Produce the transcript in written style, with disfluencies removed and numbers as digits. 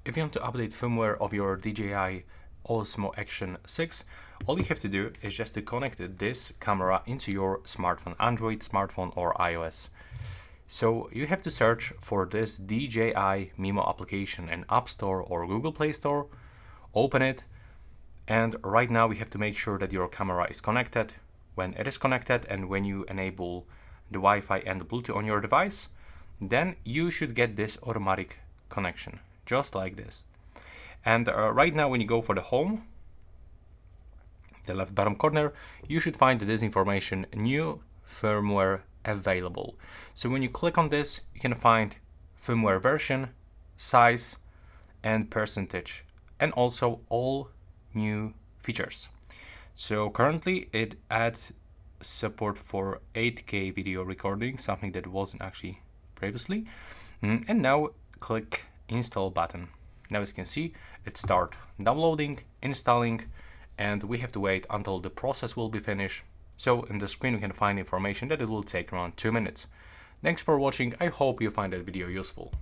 If you want to update firmware of your DJI Osmo Action 6, all you have to do is just to connect this camera into your smartphone, Android smartphone or iOS. So you have to search for this DJI Mimo application in App Store or Google Play Store, open it, and right now we have to make sure that your camera is connected. When it is connected and when you enable the Wi-Fi and the Bluetooth on your device, then you should get this automatic connection, just like this. And right now when you go for the home, the left bottom corner, you should find this information, new firmware available. So when you click on this, you can find firmware version, size, and percentage, and also all new features. So currently it adds support for 8K video recording, something that wasn't actually previously. And now click install button. Now as you can see, it starts downloading, installing, and we have to wait until the process will be finished. So in the screen we can find information that it will take around 2 minutes. Thanks for watching. I hope you find that video useful.